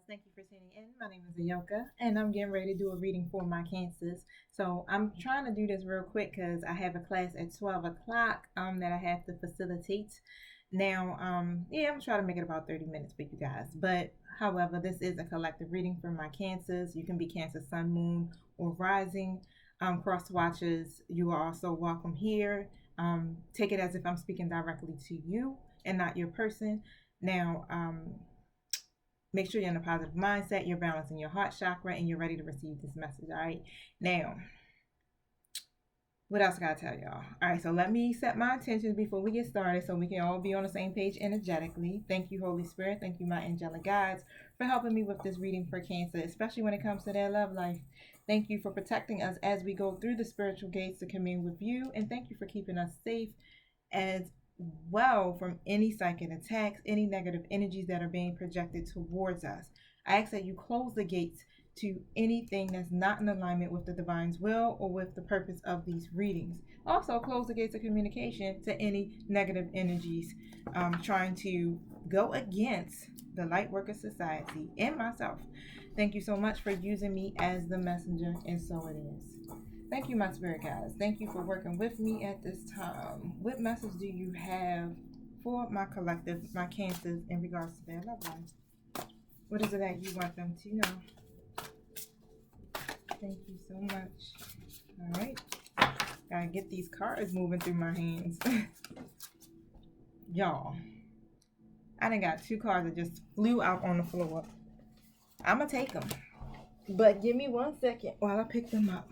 Thank you for tuning in. My name is Ayoka, and I'm getting ready to do a reading for my Cancers. So I'm trying to do this real quick because I have a class at 12 o'clock that I have to facilitate. Now, yeah, I'm trying to make it about 30 minutes for you guys. But however, this is a collective reading for my Cancers. You can be Cancer, Sun, Moon, or Rising. Cross watchers, you are also welcome here. Take it as if I'm speaking directly to you and not your person. Now, make sure you're in a positive mindset, you're balancing your heart chakra, and you're ready to receive this message. All right. Now, what else I gotta tell y'all? All right, so let me set my intentions before we get started so we can all be on the same page energetically. Thank you, Holy Spirit. Thank you, my angelic guides, for helping me with this reading for Cancer, especially when it comes to their love life. Thank you for protecting us as we go through the spiritual gates to commune with you, and thank you for keeping us safe as well from any psychic attacks, any negative energies that are being projected towards us. I ask that you close the gates to anything that's not in alignment with the divine's will or with the purpose of these readings. Also, close the gates of communication to any negative energies trying to go against the Lightworker Society and myself. Thank you so much for using me as the messenger, and so it is. Thank you, my spirit guides. Thank you for working with me at this time. What message do you have for my collective, my Cancers, in regards to their love life? What is it that you want them to know? Thank you so much. All right. Gotta get these cards moving through my hands. Y'all, I done got two cards that just flew out on the floor. I'm gonna take them. But give me 1 second while I pick them up.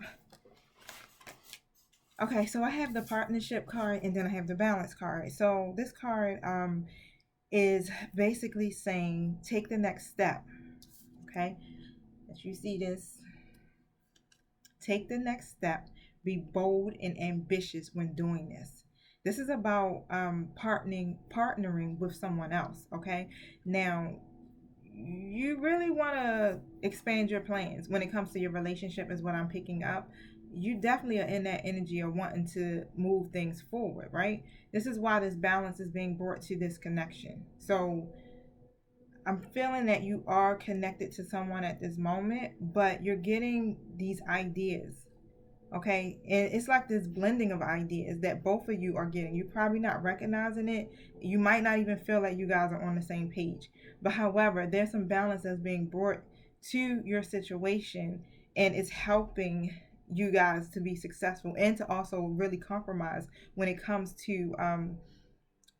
Okay, so I have the partnership card and then I have the balance card. So this card is basically saying take the next step. Okay, as you see this, take the next step. Be bold and ambitious when doing this. This is about partnering with someone else. Okay, now you really want to expand your plans when it comes to your relationship, is what I'm picking up. You definitely are in that energy of wanting to move things forward, right? This is why this balance is being brought to this connection. So I'm feeling that you are connected to someone at this moment, but you're getting these ideas. Okay, and it's like this blending of ideas that both of you are getting. You're probably not recognizing it. You might not even feel like you guys are on the same page. But however, there's some balance that's being brought to your situation, and it's helping you guys to be successful and to also really compromise when it comes to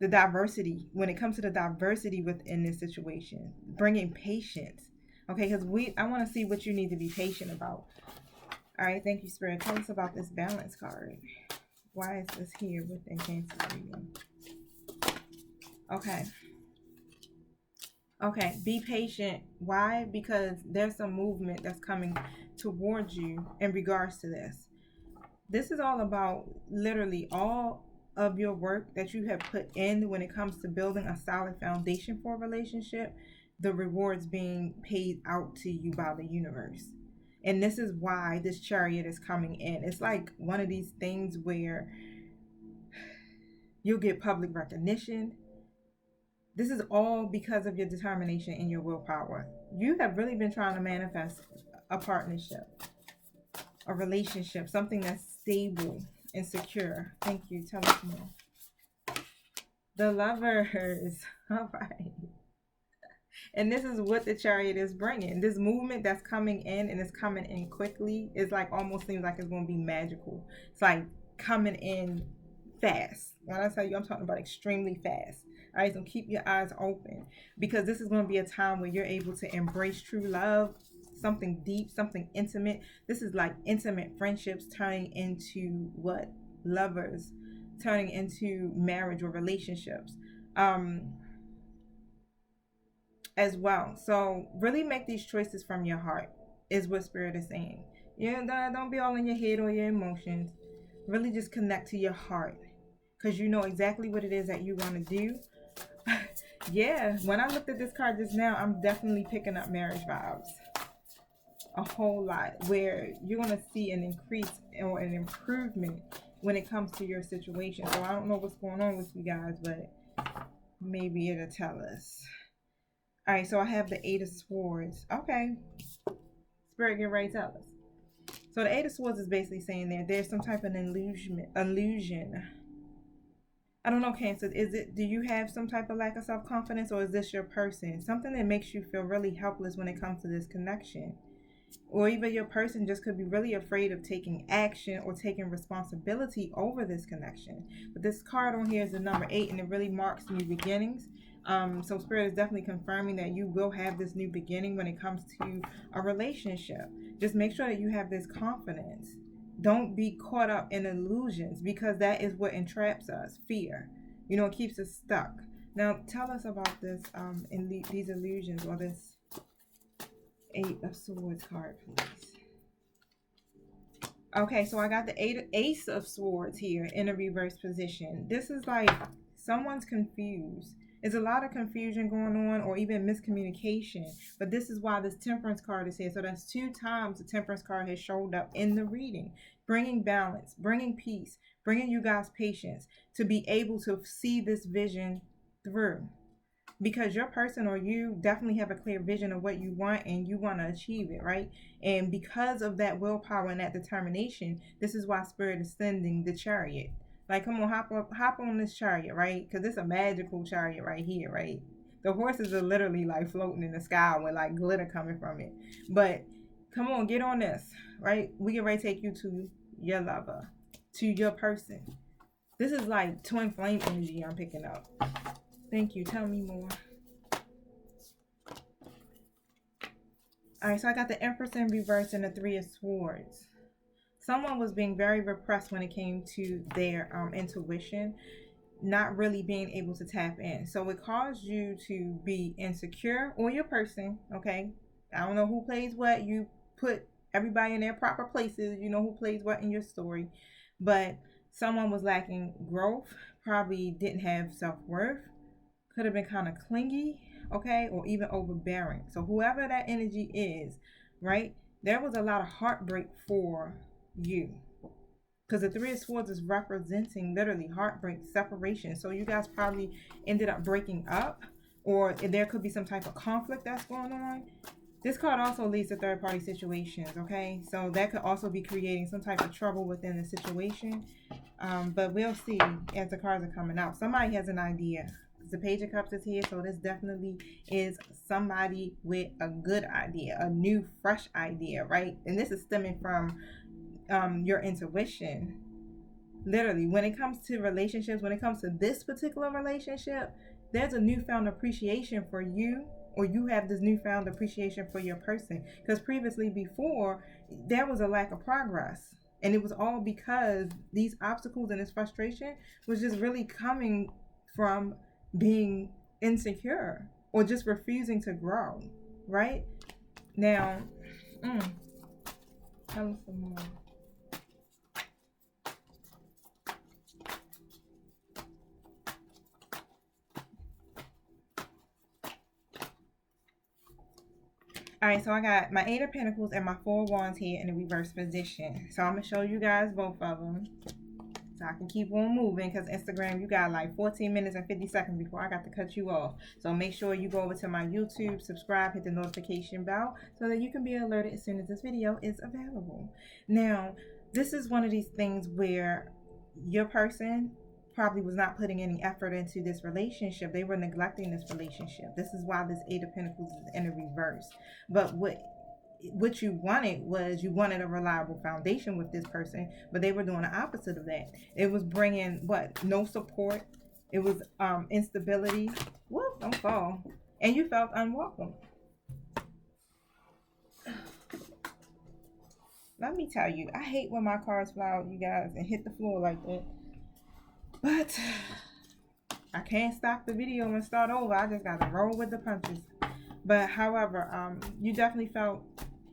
the diversity. When it comes to the diversity within this situation, bringing patience. Okay, because I want to see what you need to be patient about. All right, thank you, Spirit. Tell us about this balance card. Why is this here within Cancer reading? Okay. Okay, be patient. Why? Because there's some movement that's coming towards you in regards to this. This is all about literally all of your work that you have put in when it comes to building a solid foundation for a relationship, the rewards being paid out to you by the universe. And this is why this Chariot is coming in. It's like one of these things where you'll get public recognition. This is all because of your determination and your willpower. You have really been trying to manifest a partnership, a relationship, something that's stable and secure. Thank you. Tell us more. The Lovers. All right. And this is what the Chariot is bringing. This movement that's coming in, and it's coming in quickly. It's like almost seems like it's going to be magical. It's like coming in fast. When I tell you, I'm talking about extremely fast. All right, so keep your eyes open, because this is going to be a time where you're able to embrace true love, something deep, something intimate. This is like intimate friendships turning into what? Lovers, turning into marriage or relationships. As well. So really make these choices from your heart, is what Spirit is saying. Yeah, don't be all in your head or your emotions. Really just connect to your heart, because you know exactly what it is that you want to do. Yeah, when I looked at this card just now, I'm definitely picking up marriage vibes a whole lot, where you're going to see an increase or an improvement when it comes to your situation. So I don't know what's going on with you guys, but maybe it'll tell us. All right, so I have the Eight of Swords. Okay, Spirit, get ready to tell us. So the Eight of Swords is basically saying there's some type of illusion. I don't know, Cancer. Is it? Do you have some type of lack of self confidence, or is this your person? Something that makes you feel really helpless when it comes to this connection, or even your person just could be really afraid of taking action or taking responsibility over this connection. But this card on here is the number 8, and it really marks new beginnings. So Spirit is definitely confirming that you will have this new beginning when it comes to a relationship. Just make sure that you have this confidence. Don't be caught up in illusions, because that is what entraps us. Fear, it keeps us stuck. Now tell us about this in these illusions, or this Eight of Swords card, please. Okay, so I got the Ace of Swords here in a reverse position. This is like someone's confused. There's a lot of confusion going on, or even miscommunication. But this is why this Temperance card is here. So that's 2 times the Temperance card has showed up in the reading, bringing balance, bringing peace, bringing you guys patience to be able to see this vision through. Because your person or you definitely have a clear vision of what you want, and you want to achieve it, right? And because of that willpower and that determination, this is why Spirit is sending the Chariot. Like, come on, hop on this chariot, right? Because it's a magical chariot right here, right? The horses are literally like floating in the sky with like glitter coming from it. But come on, get on this, right? We get ready to take you to your lover, to your person. This is like twin flame energy I'm picking up. Thank you. Tell me more. All right, so I got the Empress in reverse and the Three of Swords. Someone was being very repressed when it came to their intuition, not really being able to tap in. So it caused you to be insecure, or your person, okay? I don't know who plays what. You put everybody in their proper places. You know who plays what in your story. But someone was lacking growth, probably didn't have self-worth, could have been kind of clingy, okay, or even overbearing. So whoever that energy is, right, there was a lot of heartbreak for you, because the Three of Swords is representing literally heartbreak, separation. So you guys probably ended up breaking up, or there could be some type of conflict that's going on. This card also leads to third party situations, okay? So that could also be creating some type of trouble within the situation. But we'll see as the cards are coming out. Somebody has an idea. The Page of Cups is here, so this definitely is somebody with a good idea, a new, fresh idea, right? And this is stemming from your intuition. Literally, when it comes to relationships, when it comes to this particular relationship, there's a newfound appreciation for you, or you have this newfound appreciation for your person. Because previously, before, there was a lack of progress. And it was all because these obstacles and this frustration was just really coming from being insecure or just refusing to grow, right? Now, tell me some more. All right, so I got my Eight of Pentacles and my Four of Wands here in the reverse position. So I'm going to show you guys both of them, so I can keep on moving, because Instagram, you got like 14 minutes and 50 seconds before I got to cut you off. So make sure you go over to my YouTube, subscribe, hit the notification bell so that you can be alerted as soon as this video is available. Now, this is one of these things where your person probably was not putting any effort into this relationship. They were neglecting this relationship. This is why this Eight of Pentacles is in a reverse. But what you wanted a reliable foundation with this person, but they were doing the opposite of that. It was bringing no support. It was instability. Whoop, don't fall. And you felt unwelcome. Let me tell you, I hate when my cards fly out, you guys, and hit the floor like that. But I can't stop the video and start over. I just gotta roll with the punches. But however, you definitely felt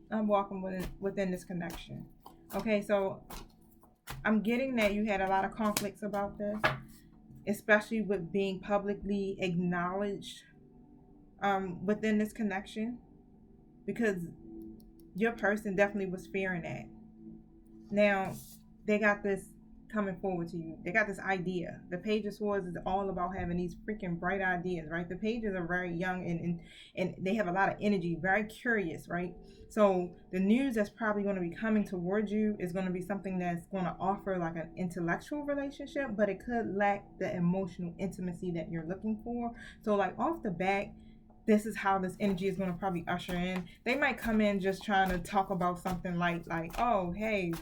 unwelcome within this connection. Okay, so I'm getting that you had a lot of conflicts about this, especially with being publicly acknowledged within this connection, because your person definitely was fearing that. Now, they got this coming forward to you. They got this idea. The Page of Swords is all about having these freaking bright ideas, right? The pages are very young and they have a lot of energy, very curious, right? So the news that's probably going to be coming towards you is going to be something that's going to offer like an intellectual relationship, but it could lack the emotional intimacy that you're looking for. So like off the bat, this is how this energy is going to probably usher in. They might come in just trying to talk about something like, oh, hey,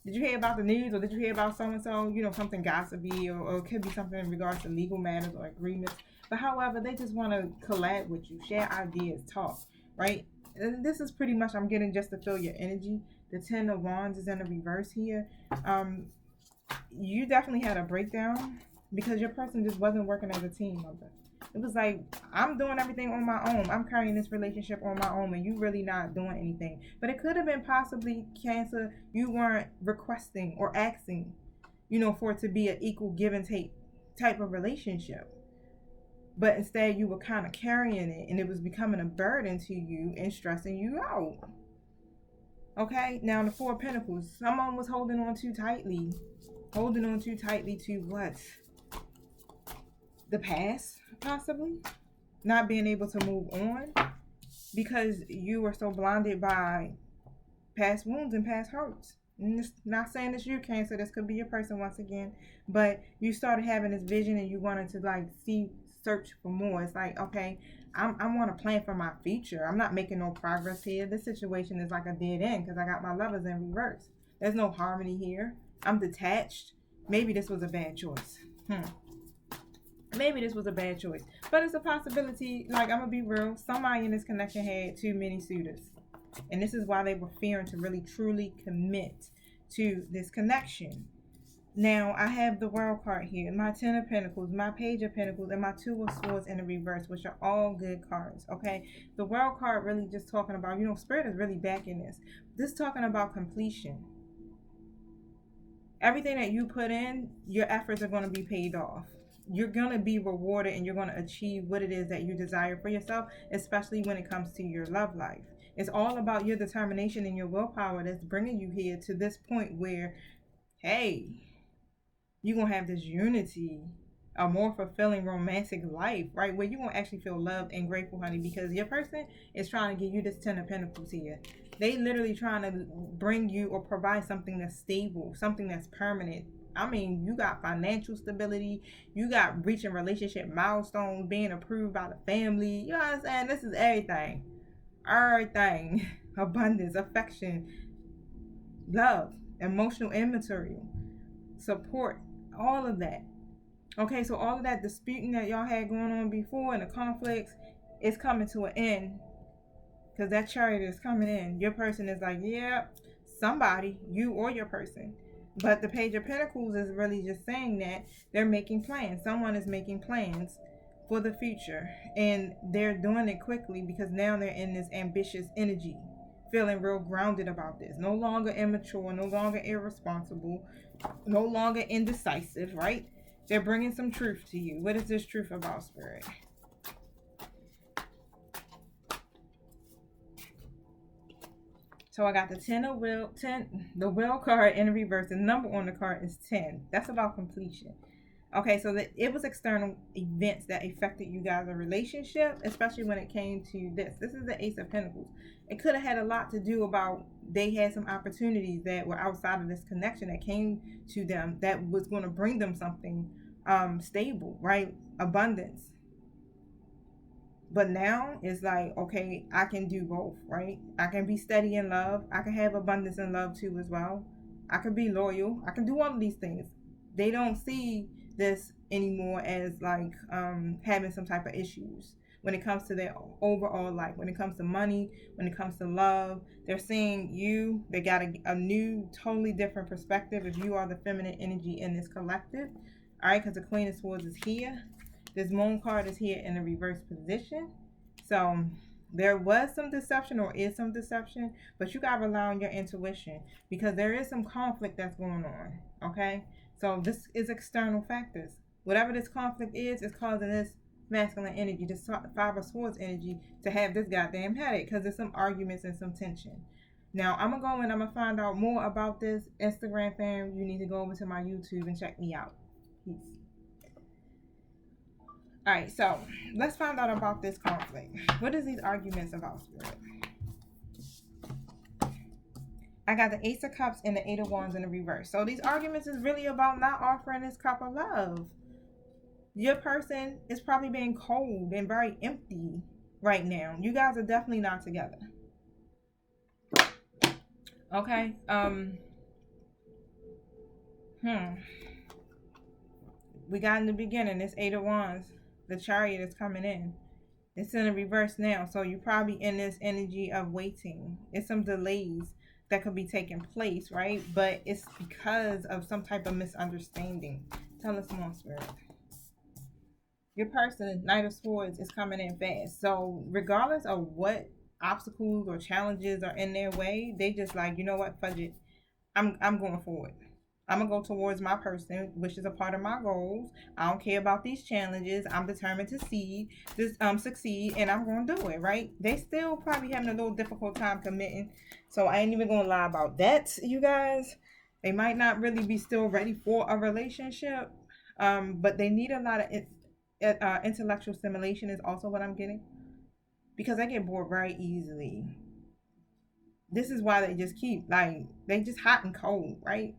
did you hear about the news, or did you hear about so and so? You know, something gossipy, or it could be something in regards to legal matters or agreements. But however, they just want to collab with you, share ideas, talk, right? And this is pretty much I'm getting just to feel your energy. The Ten of Wands is in the reverse here. You definitely had a breakdown because your person just wasn't working as a team. It was like, I'm doing everything on my own. I'm carrying this relationship on my own, and you really not doing anything. But it could have been possibly, Cancer, you weren't requesting or asking, for it to be an equal give and take type of relationship. But instead, you were kind of carrying it, and it was becoming a burden to you and stressing you out. Okay, now the Four of Pentacles. Someone was holding on too tightly. Holding on too tightly to what? The past, possibly. Not being able to move on because you were so blinded by past wounds and past hurts. And it's not saying it's you, Cancer. This could be your person once again. But you started having this vision and you wanted to search for more. It's like, okay, I want to plan for my future. I'm not making no progress here. This situation is like a dead end because I got my Lovers in reverse. There's no harmony here. I'm detached. Maybe this was a bad choice. Maybe this was a bad choice. But it's a possibility. Like, I'm going to be real. Somebody in this connection had too many suitors. And this is why they were fearing to really, truly commit to this connection. Now, I have the World card here, my Ten of Pentacles, my Page of Pentacles, and my Two of Swords in the reverse, which are all good cards, okay? The World card really just talking about, Spirit is really backing this. This talking about completion. Everything that you put in, your efforts are going to be paid off. You're going to be rewarded and you're going to achieve what it is that you desire for yourself, especially when it comes to your love life. It's all about your determination and your willpower that's bringing you here to this point where, hey, you're going to have this unity, a more fulfilling romantic life, right? Where you're going to actually feel loved and grateful, honey, because your person is trying to give you this Ten of Pentacles here. They literally trying to bring you or provide something that's stable, something that's permanent. I mean, you got financial stability, you got reaching relationship milestones, being approved by the family. You know what I'm saying? This is everything. Everything. Abundance, affection, love, emotional and material, support, all of that. Okay, so all of that disputing that y'all had going on before and the conflicts is coming to an end because that Chariot is coming in. Your person is like, yeah, somebody, you or your person. But the Page of Pentacles is really just saying that they're making plans. Someone is making plans for the future. And they're doing it quickly because now they're in this ambitious energy. Feeling real grounded about this. No longer immature, no longer irresponsible, no longer indecisive, right? They're bringing some truth to you. What is this truth about, Spirit? So I got the Will card in the reverse. The number on the card is 10. That's about completion. Okay, so it was external events that affected you guys' relationship, especially when it came to this. This is the Ace of Pentacles. It could have had a lot to do about they had some opportunities that were outside of this connection that came to them that was going to bring them something stable, right? Abundance. But now it's like, okay, I can do both, right? I can be steady in love. I can have abundance in love too as well. I can be loyal. I can do all of these things. They don't see this anymore as like having some type of issues when it comes to their overall life. When it comes to money, when it comes to love, they're seeing you. They got a new, totally different perspective if you are the feminine energy in this collective. All right, because the Queen of Swords is here. This Moon card is here in a reverse position. So there was some deception or is some deception, but you got to rely on your intuition because there is some conflict that's going on, okay? So this is external factors. Whatever this conflict is causing this masculine energy, this Five of Swords energy, to have this goddamn headache because there's some arguments and some tension. Now, I'm going to go and I'm going to find out more about this. Instagram fam, you need to go over to my YouTube and check me out. Peace. All right, so let's find out about this conflict. What is these arguments about, Spirit? I got the Ace of Cups and the Eight of Wands in the reverse. So these arguments is really about not offering this cup of love. Your person is probably being cold and very empty right now. You guys are definitely not together. Okay. We got in the beginning this Eight of Wands. The Chariot is coming in. It's in the reverse now. So you're probably in this energy of waiting. It's some delays that could be taking place, right? But it's because of some type of misunderstanding. Tell us more, Spirit. Your person, Knight of Swords, is coming in fast. So regardless of what obstacles or challenges are in their way, they just like, you know what, fudge it. I'm going forward. I'm going to go towards my person, which is a part of my goals. I don't care about these challenges. I'm determined to succeed, and I'm going to do it, right? They still probably having a little difficult time committing. So I ain't even going to lie about that, you guys. They might not really be still ready for a relationship, but they need a lot of intellectual stimulation is also what I'm getting. Because I get bored very easily. This is why they just keep, like, they just hot and cold, right?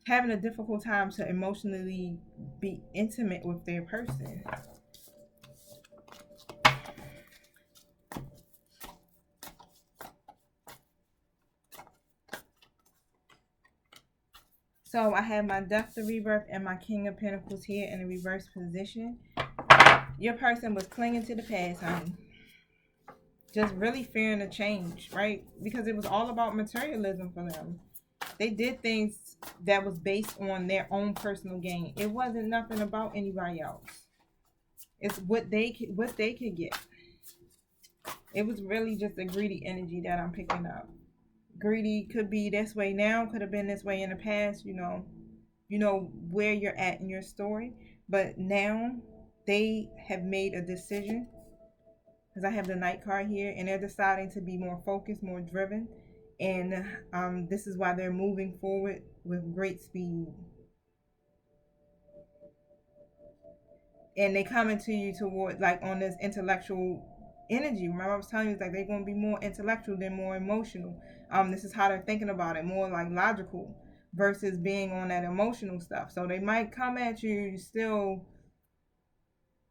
Having a difficult time to emotionally be intimate with their person. So I have my Death to Rebirth and my King of Pentacles here in a reverse position. Your person was clinging to the past, honey. Just really fearing a change, right? Because it was all about materialism for them. They did things that was based on their own personal gain. It wasn't nothing about anybody else. It's what they could get. It was really just a greedy energy that I'm picking up. Greedy could be this way now, could have been this way in the past, you know where you're at in your story. But now they have made a decision, because I have the Knight card here, and they're deciding to be more focused, more driven. And this is why they're moving forward with great speed. And they coming to you toward, like, on this intellectual energy. Remember I was telling you, like, they're going to be more intellectual than more emotional. This is how they're thinking about it, more like logical versus being on that emotional stuff. So they might come at you still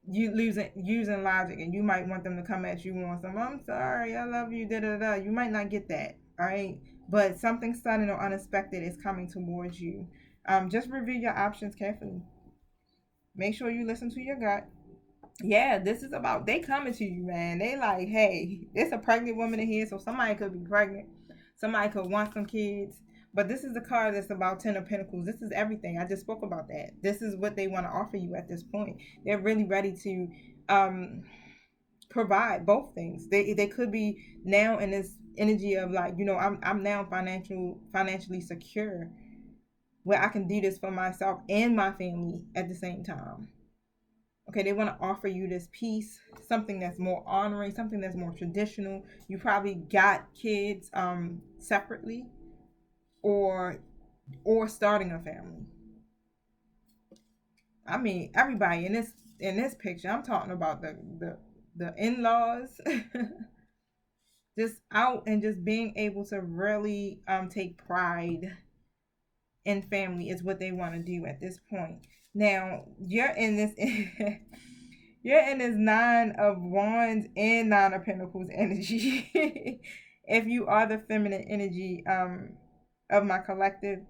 using logic, and you might want them to come at you on some, I'm sorry, I love you, da da da. You might not get that, all right? But something sudden or unexpected is coming towards you. Just review your options carefully. Make sure you listen to your gut. Yeah, this is about, they coming to you, man. They like, hey, there's a pregnant woman in here, so somebody could be pregnant. Somebody could want some kids. But this is the card that's about Ten of Pentacles. This is everything. I just spoke about that. This is what they want to offer you at this point. They're really ready to provide both things. They could be now in this energy of, like, you know, I'm now financially secure, where I can do this for myself and my family at the same time. Okay, they want to offer you this piece, something that's more honoring, something that's more traditional. You probably got kids separately, or starting a family. I mean, everybody in this picture, I'm talking about the in-laws, just out and just being able to really take pride in family is what they want to do at this point. Now, you're in this Nine of Wands and Nine of Pentacles energy. If you are the feminine energy of my collective,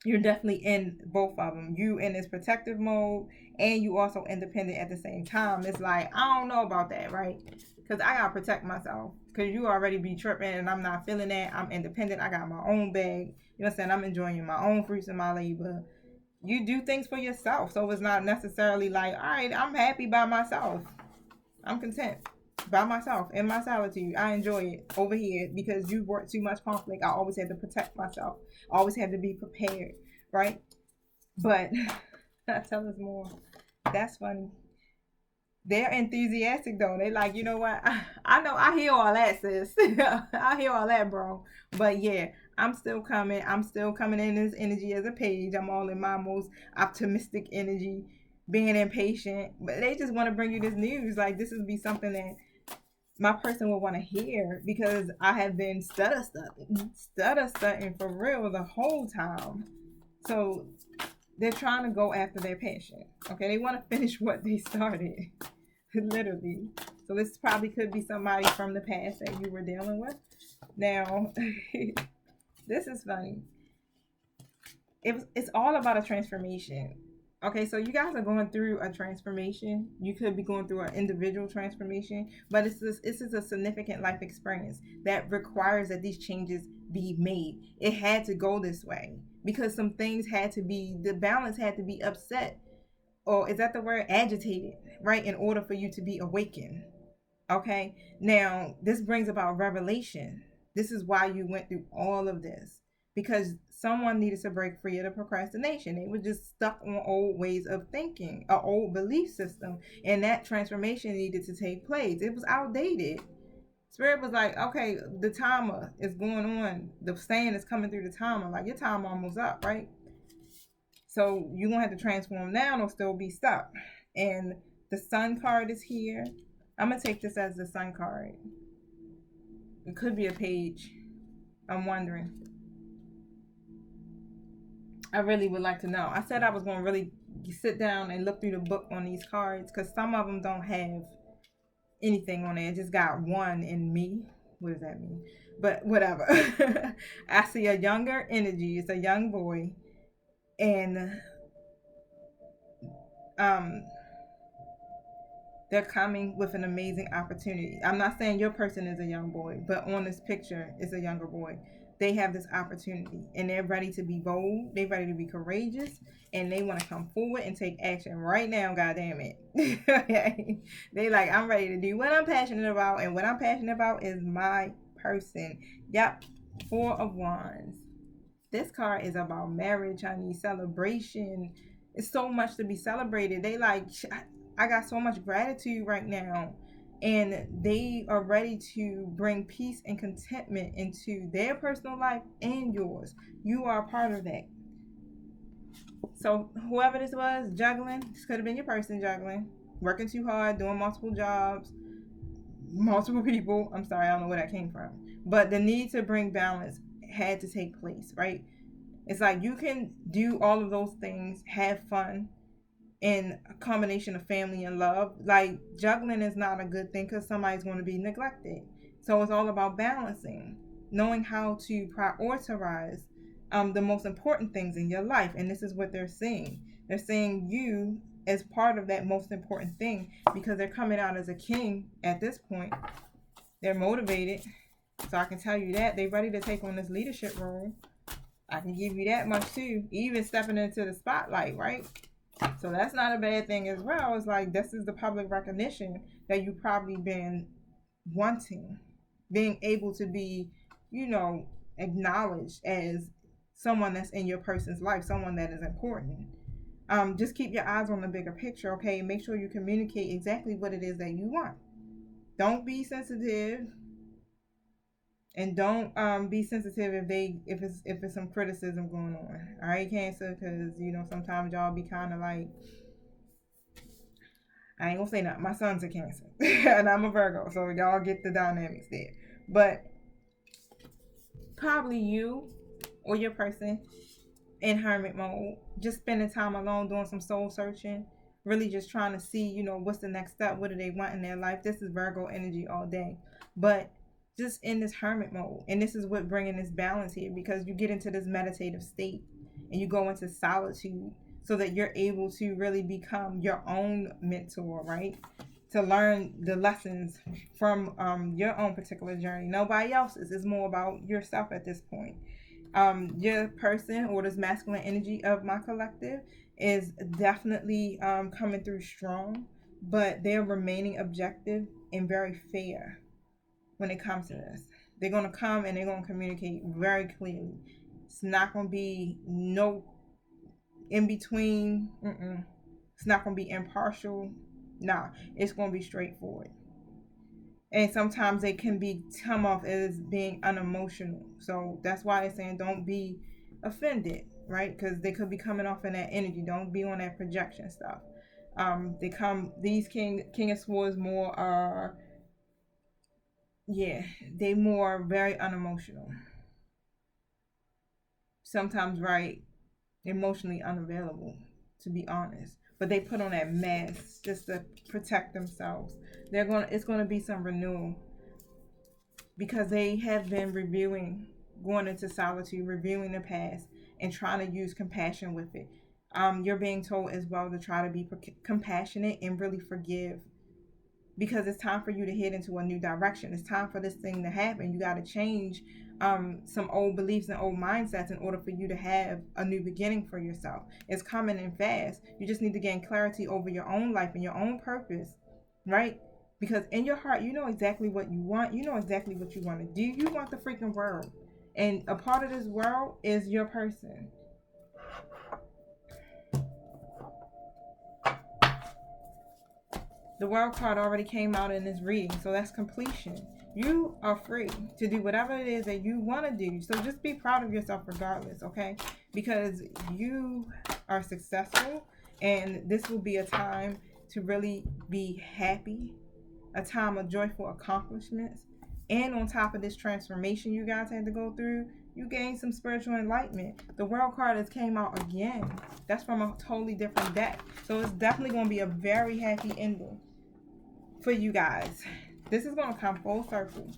you're definitely in both of them. You in this protective mode, and you also independent at the same time. It's like, I don't know about that, right? Because I gotta protect myself. Because you already be tripping, and I'm not feeling that. I'm independent. I got my own bag. You know what I'm saying? I'm enjoying my own fruits and my labor. You do things for yourself, so it's not necessarily like, all right, I'm happy by myself. I'm content by myself in my solitude. I enjoy it over here because you brought too much conflict. I always had to protect myself. I always had to be prepared, right? But tell us more. That's funny. They're enthusiastic though. They like, you know what? I know I hear all that, sis. I hear all that, bro. But yeah, I'm still coming. I'm still coming in this energy as a page. I'm all in my most optimistic energy, being impatient. But they just want to bring you this news. Like this would be something that my person will want to hear because I have been stutter studying for real the whole time. So they're trying to go after their passion. Okay, they want to finish what they started. Literally. So this probably could be somebody from the past that you were dealing with. Now, this is funny. It's all about a transformation. Okay, so you guys are going through a transformation. You could be going through an individual transformation, but this is a significant life experience that requires that these changes be made. It had to go this way because some things had to be, the balance had to be upset, or is that the word, agitated, right, in order for you to be awakened. Okay, now this brings about revelation. This is why you went through all of this, because someone needed to break free of the procrastination. They were just stuck on old ways of thinking, an old belief system, and that transformation needed to take place. It was outdated. Spirit was like, okay, the timer is going on. The saying is coming through the timer. Like your time almost up, right? So you're gonna have to transform now or still be stuck. And the sun card is here. I'm gonna take this as the sun card. It could be a page. I'm wondering. I really would like to know. I said I was gonna really sit down and look through the book on these cards because some of them don't have anything on it. It just got one in me. What does that mean? But whatever. I see a younger energy. It's a young boy, and um they're coming with an amazing opportunity. I'm not saying your person is a young boy, but on this picture is a younger boy. They have this opportunity and they're ready to be bold, they're ready to be courageous, and they want to come forward and take action right now, god damn it. Okay. They like, I'm ready to do what I'm passionate about, and what I'm passionate about is my person. Yep. Four of Wands. This card is about marriage, honey, celebration. It's so much to be celebrated. They like, I got so much gratitude right now. And they are ready to bring peace and contentment into their personal life and yours. You are a part of that. So whoever this was, juggling, this could have been your person juggling, working too hard, doing multiple jobs, multiple people. I'm sorry, I don't know where that came from. But the need to bring balance had to take place, right? It's like you can do all of those things, have fun, in a combination of family and love. Like juggling is not a good thing because somebody's going to be neglected. So it's all about balancing, knowing how to prioritize the most important things in your life. And this is what they're saying. They're saying you as part of that most important thing because they're coming out as a king at this point. They're motivated. So I can tell you that they're ready to take on this leadership role. I can give you that much too. Even stepping into the spotlight, right? So that's not a bad thing as well. It's like this is the public recognition that you've probably been wanting, being able to be, acknowledged as someone that's in your person's life, someone that is important. Just keep your eyes on the bigger picture, okay? Make sure you communicate exactly what it is that you want. Don't be sensitive, and don't be sensitive if it's some criticism going on. All right, Cancer, because sometimes y'all be kind of like, I ain't gonna say nothing. My son's a Cancer, and I'm a Virgo, so y'all get the dynamics there. But probably you or your person in hermit mode, just spending time alone, doing some soul searching, really just trying to see, what's the next step, what do they want in their life. This is Virgo energy all day, but just in this hermit mode. And this is what bringing this balance here, because you get into this meditative state and you go into solitude so that you're able to really become your own mentor, right? To learn the lessons from your own particular journey. Nobody else's. It's more about yourself at this point. Your person or this masculine energy of my collective is definitely coming through strong, but they're remaining objective and very fair when it comes to this. They're going to come and they're going to communicate very clearly. It's not going to be no in between. It's not going to be impartial. Nah, it's going to be straightforward. And sometimes they can come off as being unemotional. So that's why it's saying don't be offended, right? Because they could be coming off in that energy. Don't be on that projection stuff. These king of swords more are, yeah, they more very unemotional. Sometimes, right, emotionally unavailable, to be honest. But they put on that mask just to protect themselves. It's gonna be some renewal because they have been reviewing, going into solitude, reviewing the past, and trying to use compassion with it. You're being told as well to try to be compassionate and really forgive, because it's time for you to head into a new direction. It's time for this thing to happen. You got to change some old beliefs and old mindsets in order for you to have a new beginning for yourself. It's coming in fast. You just need to gain clarity over your own life and your own purpose, right? Because in your heart, you know exactly what you want. You know exactly what you want to do. You want the freaking world. And a part of this world is your person. The world card already came out in this reading, so that's completion. You are free to do whatever it is that you want to do. So just be proud of yourself regardless, okay? Because you are successful, and this will be a time to really be happy, a time of joyful accomplishments. And on top of this transformation you guys had to go through, you gained some spiritual enlightenment. The world card has came out again. That's from a totally different deck. So it's definitely going to be a very happy ending for you guys. This is going to come full circle.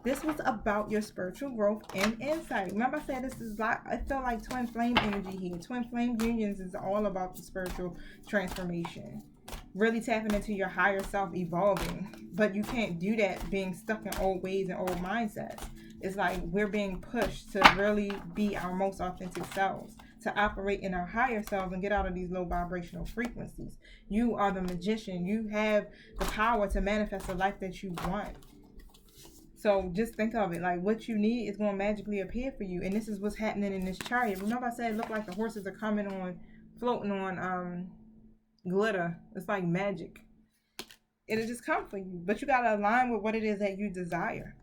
This was about your spiritual growth and insight. Remember I said this is like, I feel like twin flame energy here. Twin flame unions is all about the spiritual transformation. Really tapping into your higher self, evolving. But you can't do that being stuck in old ways and old mindsets. It's like we're being pushed to really be our most authentic selves, to operate in our higher selves and get out of these low vibrational frequencies. You are the magician. You have the power to manifest the life that you want. So just think of it like what you need is going to magically appear for you. And this is what's happening in this chariot. Remember I said it looked like the horses are coming on, floating on glitter. It's like magic. It'll just come for you. But you got to align with what it is that you desire.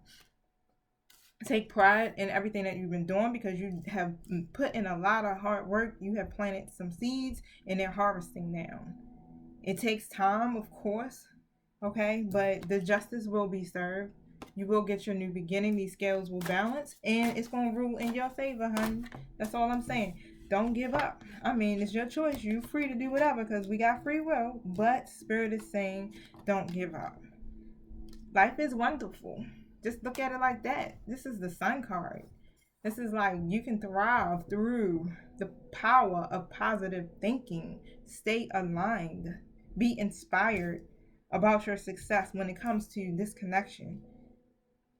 Take pride in everything that you've been doing because you have put in a lot of hard work. You have planted some seeds and they're harvesting now. It takes time, of course, okay, but the justice will be served. You will get your new beginning. These scales will balance and it's going to rule in your favor, honey. That's all I'm saying. Don't give up. I mean, it's your choice. You're free to do whatever because we got free will, but Spirit is saying don't give up. Life is wonderful. Just look at it like that. This is the Sun card. This is like you can thrive through the power of positive thinking. Stay aligned. Be inspired about your success when it comes to this connection.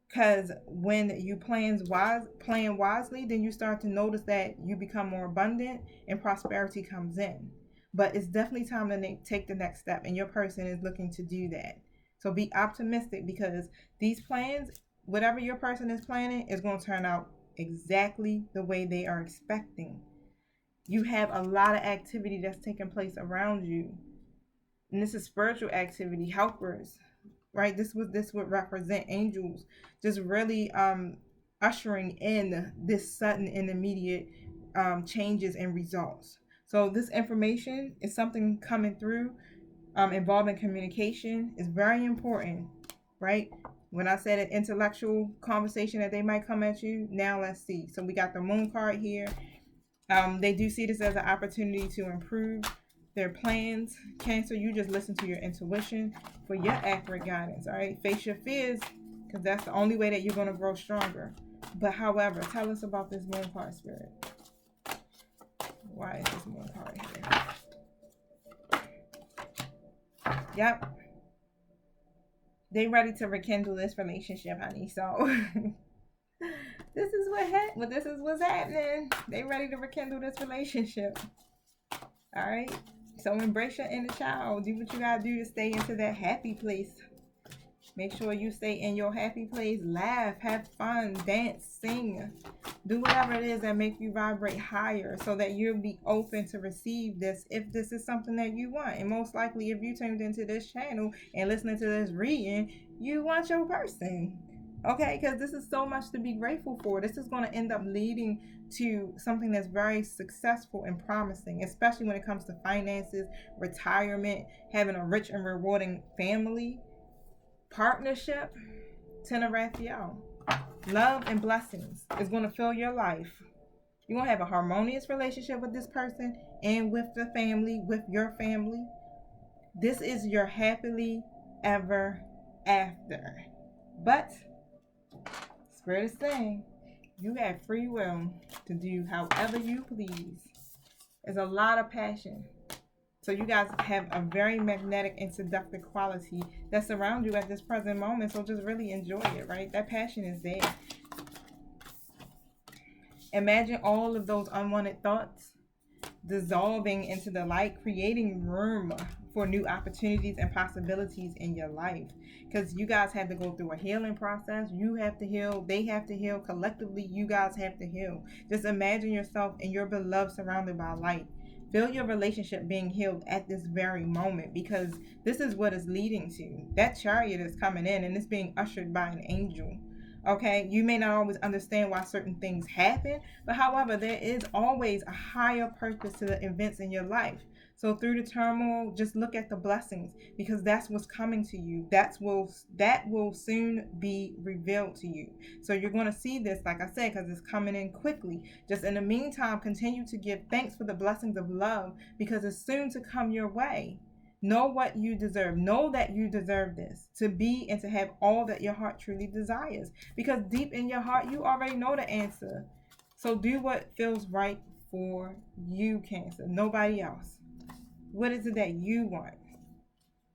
Because when you plan wisely, then you start to notice that you become more abundant and prosperity comes in. But it's definitely time to take the next step, and your person is looking to do that. So be optimistic because these plans, whatever your person is planning, is going to turn out exactly the way they are expecting. You have a lot of activity that's taking place around you. And this is spiritual activity, helpers, right? This would represent angels just really ushering in this sudden and immediate changes and results. So this information is something coming through involving communication is very important, right? When I said an intellectual conversation that they might come at you, now let's see. So we got the moon card here. They do see this as an opportunity to improve their plans. Cancer, you just listen to your intuition for your accurate guidance, all right? Face your fears because that's the only way that you're going to grow stronger. But however, tell us about this moon card, Spirit. Why is this moon card here? Yep. They ready to rekindle this relationship, honey. So this is what's happening. They ready to rekindle this relationship. All right. So embrace your inner child. Do what you gotta do to stay into that happy place. Make sure you stay in your happy place. Laugh, have fun, dance, sing. Do whatever it is that make you vibrate higher so that you'll be open to receive this if this is something that you want. And most likely, if you tuned into this channel and listening to this reading, you want your person. Okay, because this is so much to be grateful for. This is going to end up leading to something that's very successful and promising, especially when it comes to finances, retirement, having a rich and rewarding family, partnership. Ten of Raphael. Love and blessings is going to fill your life. You're going to have a harmonious relationship with this person and with the family, with your family. This is your happily ever after. But Spirit is saying you have free will to do however you please. There's a lot of passion. So you guys have a very magnetic and seductive quality that surrounds you at this present moment. So just really enjoy it, right? That passion is there. Imagine all of those unwanted thoughts dissolving into the light, creating room for new opportunities and possibilities in your life. Because you guys have to go through a healing process. You have to heal. They have to heal. Collectively, you guys have to heal. Just imagine yourself and your beloved surrounded by light. Feel your relationship being healed at this very moment, because this is what it's leading to. That chariot is coming in and it's being ushered by an angel. Okay, you may not always understand why certain things happen, but however, there is always a higher purpose to the events in your life. So through the turmoil, just look at the blessings, because that's what's coming to you. That will soon be revealed to you. So you're going to see this, like I said, because it's coming in quickly. Just in the meantime, continue to give thanks for the blessings of love, because it's soon to come your way. Know what you deserve. Know that you deserve this, to be and to have all that your heart truly desires. Because deep in your heart, you already know the answer. So do what feels right for you, Cancer. Nobody else. What is it that you want?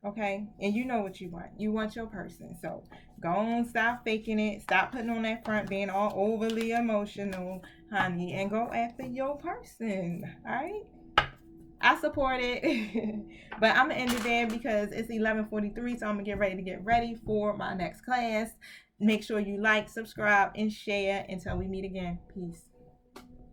Okay? And you know what you want. You want your person. So go on, stop faking it. Stop putting on that front, being all overly emotional, honey, and go after your person. All right? I support it. But I'm going to end it there because it's 11:43, so I'm going to get ready for my next class. Make sure you like, subscribe, and share until we meet again. Peace.